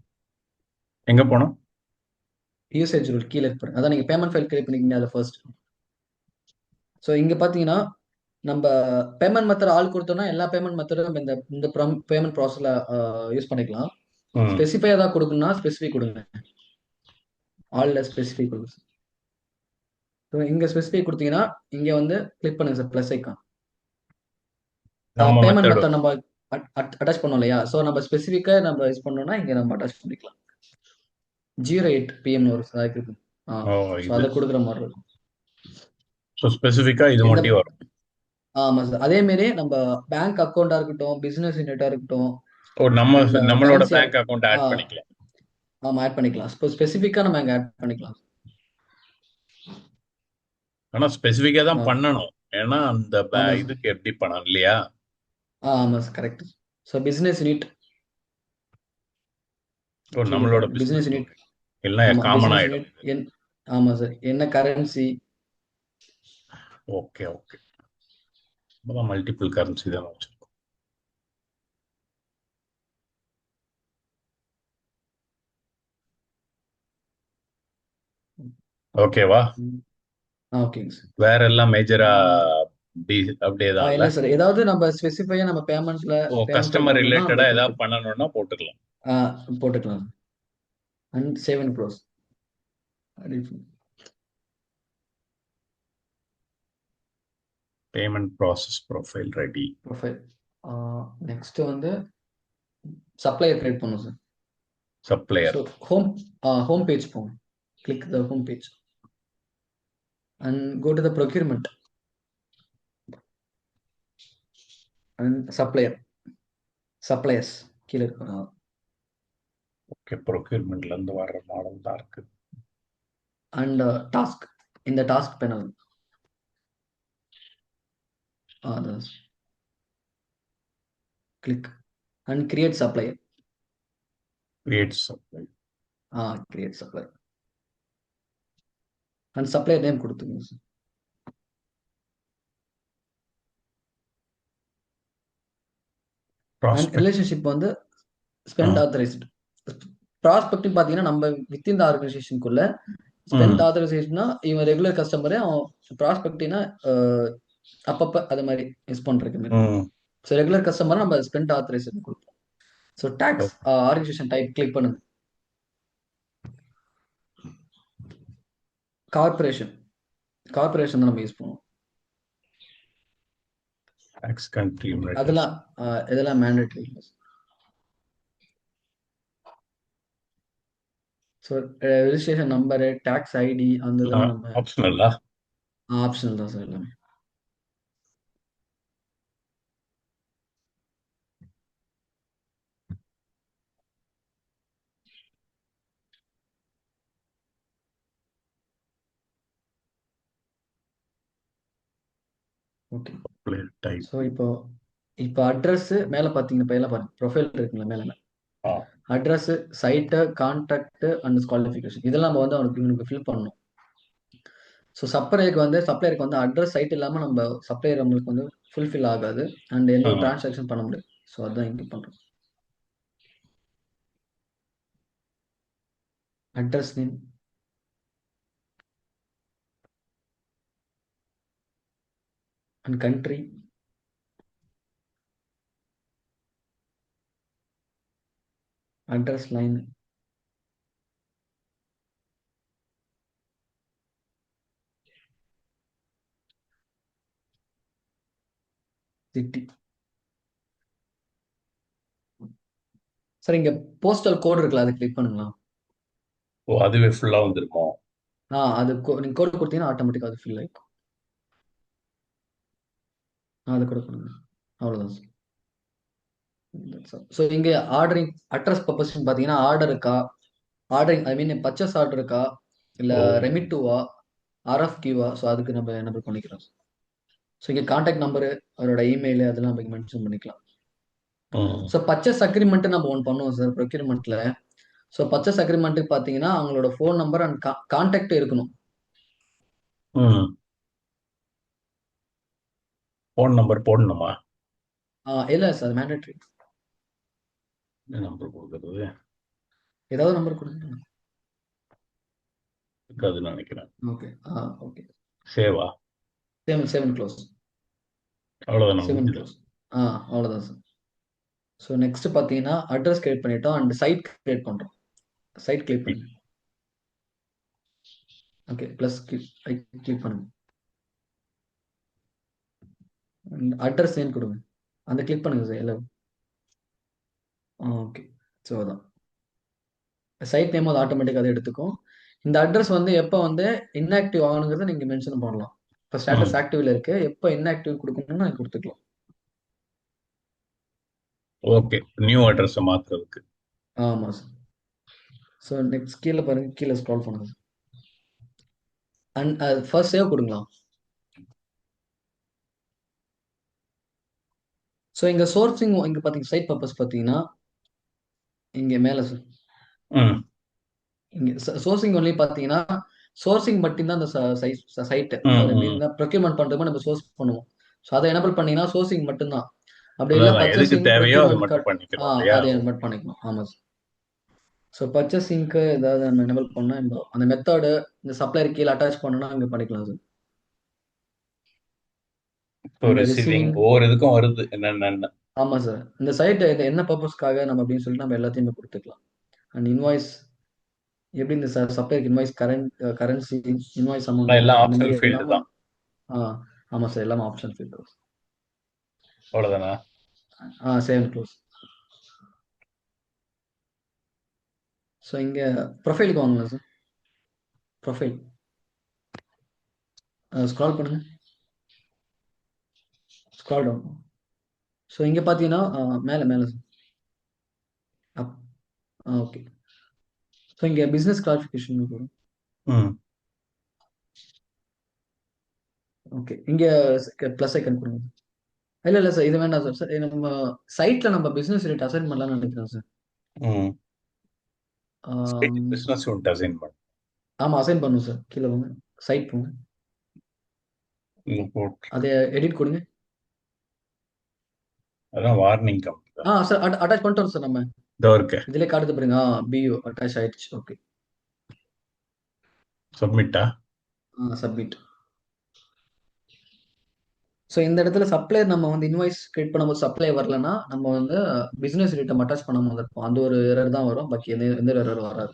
எங்க போனோம்? யூசேஜ் ரூல் கீழே இருக்கு. அதான் நீங்க பேமெண்ட் ஃபைல் கிரியேட் பண்ணிக்கிங்க அதில் ஃபர்ஸ்ட். ஸோ இங்க பாத்தீங்கன்னா நம்ம பேமெண்ட் மெத்தட் ஆள் கொடுத்தோம்னா எல்லா பேமெண்ட் மெத்தடும் நம்ம இந்த பேமெண்ட் ப்ராசஸ்ல யூஸ் பண்ணிக்கலாம். ஸ்பெசிஃபை ஏதாவது கொடுக்கணும்னா ஸ்பெசிஃபிக் கொடுங்க. ஆல்ல ஸ்பெசிஃபிக் கொடுங்க. ஸோ இங்க ஸ்பெசிஃபிக் கொடுத்தீங்கன்னா இங்க வந்து கிளிக் பண்ணுங்க sir plus icon. Payment method நம்ம அட்டாச் பண்ணோம் இல்லையா? ஸோ நம்ம ஸ்பெசிஃபிக்கா நம்ம யூஸ் பண்ணோம்னா இங்க நம்ம அட்டாச் பண்ணிக்கலாம். 08 PM ஒரு இருக்கு. அதை கொடுக்குற மாதிரி இருக்கும். ஸோ ஸ்பெசிஃபிக்கா இது மட்டும் வரும். ஆமா சார். அதே மாதிரி நம்ம பேங்க் அக்கௌண்டா இருக்கட்டும், பிசினஸ் யூனிட்டா இருக்கட்டும், நம்மளோட பேங்க் அக்கௌண்ட் ஆட் பண்ணிக்கலாம். ஆமா ஆட் பண்ணிக்கலாம். ஸ்பெசிஃபிக்கா நம்ம அங்க ஆட் பண்ணிக்கலாம். ஆனா ஸ்பெசிஃபிக்கா தான் பண்ணணும். ஏன்னா அந்த இதுக்கு எப்படி பண்ணணும் இல்லையா? ஆமா sir, correct. So business unit, நம்மளோட பிசினஸ் யூனிட் எல்லாம் காமன் ஆயிடும். ஆமா சார். என்ன currency? Okay okay. Multiple currency தான் வச்சிருக்கோம். ஓகேவா? ஓகேங்க சார். வேற எல்லாம் மேஜரா அப்படியே தான் இல்ல சார். ஏதாவது நம்ம ஸ்பெசிஃபையா நம்ம பேமெண்ட்ல கஸ்டமர் ரிலேட்டடா ஏதாவது பண்ணணும்னா போட்டுக்கலாம். போட்டுக்கலாம். And save and close. Payment process profile ready. Profile. Next வந்து சப்ளையர் கிரியேட் பண்ணும் சார். சப்ளையர். ஹோம் பேஜ் போங்க. Click the home page and go to the procurement and suppliers கீழ இருக்கு. ஓகே. procurement ல இருந்து வர மாடல் தான் இருக்கு. and task in the task panel. click and create supplier. create supplier. create supplier and supplier name கொடுத்துங்க சார். ரிலேஷன்ஷிப் வந்து ஸ்பெண்ட் ஆத்தரைஸ்ட். ப்ராஸ்பெக்ட் பாத்தீங்கன்னா நம்ம வித்தின் த ஆர்கனைசேஷனுக்குள்ள ஸ்பெண்ட் ஆத்தரைசேஷன்னா இவன் ரெகுலர் கஸ்டமரே, அவன் ப்ராஸ்பெக்ட்னா அப்பப்ப அது மாதிரி யூஸ் பண்றதுக்கு மாதிரி. ஸோ ரெகுலர் கஸ்டமர் நம்ம ஸ்பெண்ட் ஆத்தரைசேஷன் கொடுப்போம். So tax organization type click பண்ணுங்க. கார்பரேஷன் தான் நம்ம யூஸ் பண்ணுவோம். இதெல்லாம் mandatory. So registration number, tax ID அந்த இதெல்லாம் நம்ம ஆப்ஷனல் தான் சார் எல்லாமே. ஓகே. ஸோ இப்போ இப்போ அட்ரஸ் மேல பாத்தீங்கன்னா இப்ப எல்லாம் பாருங்க ப்ரொஃபைல் இருக்குங்களா மேல ஆ. Address, site, contact and qualification இதெல்லாம் நம்ம வந்து அவனுக்கு ஃபில் பண்ணணும். ஸோ சப்ளையருக்கு வந்து அட்ரஸ் சைட் இல்லாம நம்ம சப்ளையர் நம்மளுக்கு வந்து ஃபுல்ஃபில் ஆகாது அண்ட் எந்த ஒரு ம். டிரான்சாக்ஷன் பண்ண முடியாது. ஸோ அதான் இங்க பண்றோம். Address name and country, address line, city. Sir இங்க போஸ்டல் கோட் இருக்குல்ல அதை கிளிக் பண்ணுங்களா? ஓ, அதுவே ஃபுல்லா வந்துருமோ? அது நீங்க கோட் கொடுத்தீங்கன்னா ஆட்டோமேட்டிக்கா அது ஃபில் ஆயிடும். அது கூட பண்ணுங்க. அவ்வளவுதான் சார். ஸோ இங்க ஆர்டரிங் அட்ரஸ் பர்பஸ் பாத்தீங்கன்னா ஆர்டர் இருக்கா, ஆர்டரிங் ஐ மீன் பர்ச்சேஸ் ஆர்டர் இருக்கா, இல்ல ஓ. ரெமிட்டுவா, ஆர்எஃப்கியூவா, ஸோ அதுக்கு நம்ம என்ன பண்ணிக்கிறோம். ஸோ இங்க கான்டாக்ட் நம்பரு, அவரோட இமெயில் அதெல்லாம் நம்ம மென்ஷன் பண்ணிக்கலாம். ம். ஸோ பர்ச்சேஸ் அக்ரிமெண்ட் நம்ம ஒன்று பண்ணுவோம் சார் ப்ரொக்யூர்மெண்ட்ல. ஸோ பர்ச்சேஸ் அக்ரிமெண்ட்டுக்கு பார்த்தீங்கன்னா அவங்களோட ஃபோன் நம்பர் அண்ட் கான்டாக்ட் இருக்கணும். ம். ஃபோன் நம்பர் போடணுமா? இல்லை சார் மேண்டேட்ரி. என்ன நம்பர் கொடுக்கறது? ஏதாவது நம்பர் கொடுங்க. இருக்காதுன்னு நினைக்கிறேன். Okay. Okay. Seva? Seven close. அவ்வளவுதானே, செவன் முடிஞ்சது. க்ளோஸ். அவ்வளோதான் சார். ஸோ நெக்ஸ்ட் பார்த்தீங்கன்னா அட்ரஸ் கிரியேட் பண்ணிட்டோம் அண்ட் சைட் கிரியேட் பண்ணுறோம். சைட் கிளிக் பண்ணுங்க. ஓகே ப்ளஸ் கிளிக் பண்ணுங்க. அட்ரஸ் நேம் கொடுங்க. அந்த கிளிக் பண்ணுங்க சார் எல்லாம். ஓகே. ஸோ அதான் சைட் நேம் அது ஆட்டோமேட்டிக்காக அதை எடுத்துக்கும். இந்த அட்ரஸ் வந்து எப்போ வந்து இன்ஆக்டிவ் ஆகணுங்கிறத நீங்கள் மென்ஷன் பண்ணலாம். இப்போ ம். ஸ்டேட்டஸ் ஆக்டிவ்ல இருக்கு, எப்போ இன்ஆக்டிவ் கொடுக்கணும்னு நான் கொடுத்துக்கலாம். ஓகே, நியூ அட்ரஸ் மாத்துறதுக்கு. ஆமாம் சார். ஸோ நெக்ஸ்ட் கீழே பாருங்க, கீழே ஸ்க்ரால் பண்ணுங்க சார். அண்ட் ஃபர்ஸ்ட் சேவ் கொடுங்களா. ஸோ இங்கே சோர்சிங் இங்கே பார்த்தீங்க சைட் பர்பஸ் பார்த்தீங்கன்னா இங்கே மேலே சார் ம். இங்கே சோர்சிங் ஒன்லி பார்த்தீங்கன்னா சோர்சிங் மட்டும்தான் அந்த சைட்டு. ஸோ ம். அது ம். எப்படின்னா ப்ரொக்யூர்மெண்ட் பண்ணுறப்ப நம்ம சோர்ஸ் பண்ணுவோம். ஸோ அதை எனபிள் பண்ணீங்கன்னா சோர்சிங் மட்டும்தான். அப்படி இல்லை அதான் எதுக்கு பர்ச்சேசிங் தேவையோ அது ப்ரொக்யூர்மெண்ட் மட்டும் கார்டு பண்ணிக்கிறோம் இல்லையா? அதை எனபிள் பண்ணிக்கணும். ஆமாம் சார். ஸோ பர்ச்சேசிங்க்கு ஏதாவது நம்ம எனபிள் பண்ணால் இந்த அந்த மெத்தடு இந்த சப்ளையர் கீழே அட்டாச் பண்ணணும்னா இங்கே பண்ணிக்கலாம் சார். இப்போ அண்ட் ரிசீவிங் ரிசீவிங். ஒவ்வொரு இதுக்கும் வருது என்னென்ன. ஆமாம் சார். இந்த சைட் இது என்ன பர்பஸ்க்காக நம்ம அப்படின்னு சொல்லிட்டு நம்ம எல்லாத்தையுமே கொடுத்துக்கலாம். அண்ட் இன்வாய்ஸ் எப்படி இந்த சப்ளையருக்கு இன்வாய்ஸ் கரன்சி, இன்வாய்ஸ் ஆனா அமௌண்ட் எல்லாம் இந்த ஆப்ஷனல் மாதிரி ஃபீல்டு எல்லாமே. தான். ஆ ஆமாம் சார், எல்லாமே ஆப்ஷன் ஃபில்டர்ஸ். அவ்வளவுதானா? Save close. ஸோ இங்கே ப்ரொஃபைலுக்கு வாங்கலாம் சார். ப்ரொஃபைல் ஸ்க்ரால் பண்ணுங்க. Scroll down. ஸோ இங்கே பார்த்தீங்கன்னா மேலே மேலே சார். Up okay. ஸோ இங்கே பிஸ்னஸ் கிளாரிஃபிகேஷன் வரும். ம். ஓகே. இங்கே ப்ளஸ் ஐக்கன் கொடுங்க. இல்லை இல்லை சார், இது வேண்டாம் சார். சார் நம்ம சைட்டில் நம்ம பிஸ்னஸ் ரேட் அசைன் பண்ணலாம்னு நினைக்கிறோம் சார். ம். ஆம், பிசினஸ் யூனிட் அசைன் பண்ண. ஆமாம் அசைன் பண்ணும் சார். கீழே போங்க, சைட் போங்க, அதை எடிட் கொடுங்க. அதான் வார்னிங் கம்பெனி தான். சார் அட்டாச் பண்ணிட்டோம் சார் நம்ம. இதோ இருக்கு. இதிலே காட்டுது பாருங்க. பியூ அட்டாச் ஆயிடுச்சு. ஓகே. சப்மிட்டா? சப்மிட். ஸோ இந்த இடத்துல சப்ளையர் நம்ம வந்து இன்வாய்ஸ் கிரியேட் பண்ணும்போது சப்ளை வரலன்னா நம்ம வந்து பிசினஸ் ரேட்டை அட்டாச் பண்ணாமல் இருப்போம். அந்த ஒரு எரர் தான் வரும், பாக்கி எந்த எரர் வராது.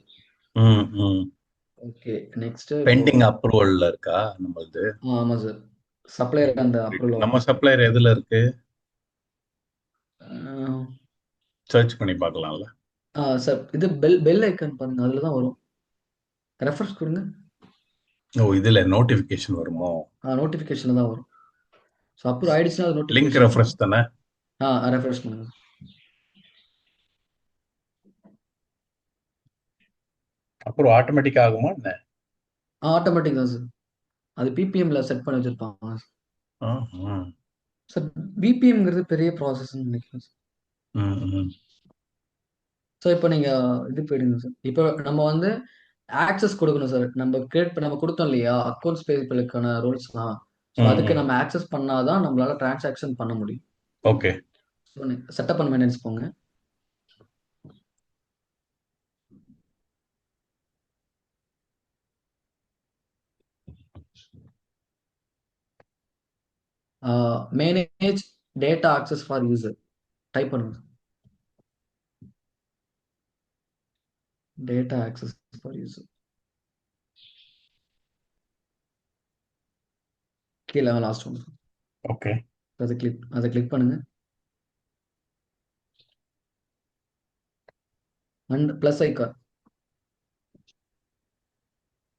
ம். ம். ஓகே. நெக்ஸ்ட் இப்போ பெண்டிங் அப்ரூவல்ல இருக்கா நம்மளது? ஆமாம் சார். சப்ளையர் அந்த அப்ரூவல் நம்ம வரணும். சப்ளையர் எதுல இருக்கு? ஆஹ் சர்ச் பண்ணி பார்க்கலாம்ல. சார் இது பெல் பெல் ஐக்கன் பாருங்க, அதில் தான் வரும். ரெஃபரன்ஸ் கொடுங்க. ஓ, இதுல நோட்டிபிகேஷன் வருமோ? நோட்டிஃபிகேஷனில் தான் வரும். ஸோ அப்ரூவ் ஆயிடுச்சுன்னா அது லிங்க் நோட்டிஃபிகேஷன் வரும். ரெஃபரன்ஸ் தானே? ரெஃபரன்ஸ் பண்ணுங்க. அப்புறம் ஆட்டோமேட்டிக் ஆகுமா என்ன? ஆட்டோமேட்டிக் தான் சார். அது பிபிஎம்ல செட் பண்ணி வச்சிருப்பாங்க. ஆஹா. சார் பிபிஎம்ங்கிறது பெரிய ப்ராசஸ்ன்னு நினைக்கிறேன் சார். ம், ம். ஸோ இப்போ நீங்க இது போயிடுங்க சார். இப்போ நம்ம வந்து ஆக்சஸ் கொடுக்கணும் சார். நம்ம கிரியேட் நம்ம கொடுத்தோம் இல்லையா அக்கௌண்ட்ஸ் பேபிளுக்கான ரூல்ஸ்லாம். ஸோ ம், அதுக்கு ம். நம்ம ஆக்சஸ் பண்ணாதான் நம்மளால டிரான்சாக்ஷன் பண்ண முடியும். ஓகே. செட்டப் அண்ட் மெயின்டெனன்ஸ் போங்க. Manage data access for user type பண்ணுங்க. டேட்டா ஆக்சஸ் ஃபார் யூசர் கீழே லாஸ்ட் ஒன்று. ஓகே. அதை கிளிக் பண்ணுங்க. And plus icon.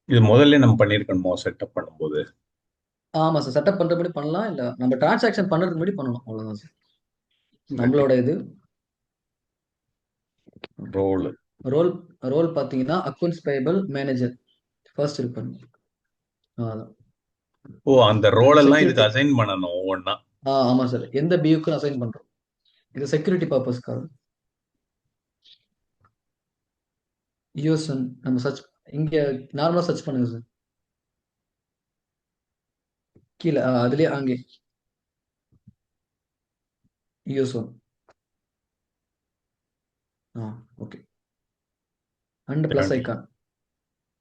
இது முதல்ல நம்ம பண்ணியிருக்கணுமோ செட்டப் பண்ணும்போது? ஆமா சார், செட்டப் பண்றபடி பண்ணலாம், இல்ல நம்ம டிரான்சாக்ஷன் பண்றதுக்கு முன்னாடி பண்ணணும், அவ்வளவுதான் சார். சரி. நம்மளோட இது ரோல். ரோல் ரோல் பாத்தீங்கன்னா அக்கௌண்ட்ஸ் பேயபிள் மேனேஜர் ஃபர்ஸ்ட் இருப்பாங்க. அதான். ஓ, அந்த அண்ட் ரோல் எல்லாம் இதுக்கு செக்யூரிட்டி. அசைன் பண்ணணும் ஒவ்வொன்னா? ஆமா சார், எந்த பியூக்கும் அசைன் பண்றோம். இது செக்யூரிட்டி பர்பஸ்க்காக. யூஎஸ்என் நம்ம சர்ச் இங்க நார்மலா சர்ச் பண்ணுங்க சார். கீழே அதுலயே அங்கே யூஎஸ்என். ஓகே. அண்ட் ப்ளஸ் பின்னாடி. ஐக்கான்.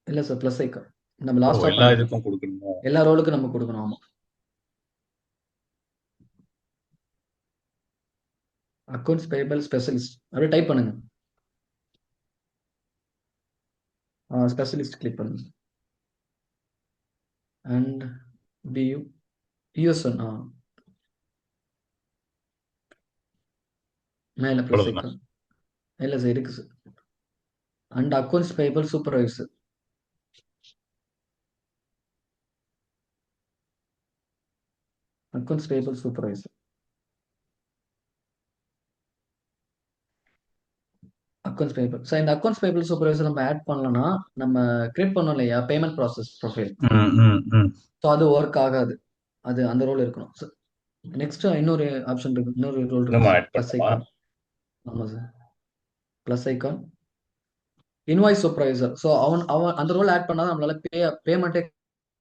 இல்ல சார், ப்ளஸ் ஐக்கான் நம்ம ஓ, லாஸ்டா எல்லா பண்ணது. இதுக்கும் கொடுக்கணுமோ? எல்லா ரோலுக்கும் நம்ம கொடுக்கணும். ஆமா. அக்கௌண்ட்ஸ் பேயபிள் ஸ்பெஷலிஸ்ட் அப்படியே டைப் பண்ணுங்க. ஸ்பெஷலிஸ்ட் கிளிக் பண்ணுங்க. And PU USN. மேல ப்ளஸ் அவ்வளவுதானா? ஐக்கான். இல்ல சார், இருக்கு sir. And accounts payable supervisor. Accounts payable supervisor. Accounts payable sir. இந்த அக்கௌண்ட்ஸ் பேயபிள் சூப்பர்வைசர் நம்ம ஆட் பண்ணலன்னா நம்ம கிரியேட் பண்ணோம் இல்லையா பேமெண்ட் ப்ராசஸ் ப்ரொஃபைல். ம், ம், ம். ஸோ அது ஒர்க் ஆகாது. அது அந்த ரோல் இருக்கணும். நெக்ஸ்ட் இன்னொரு ஆப்ஷன் இருக்கு, இன்னொரு ரோல் இருக்கு நம்ம சார், ஆட் ப்ளஸ் பண்ணுமா? ஐக்கான். ஆமா sir, plus icon invoice supervisor. So அவன் அவன் அந்த ரோல் ஆட் பண்ணாதான் நம்மளால பேமெண்ட்டே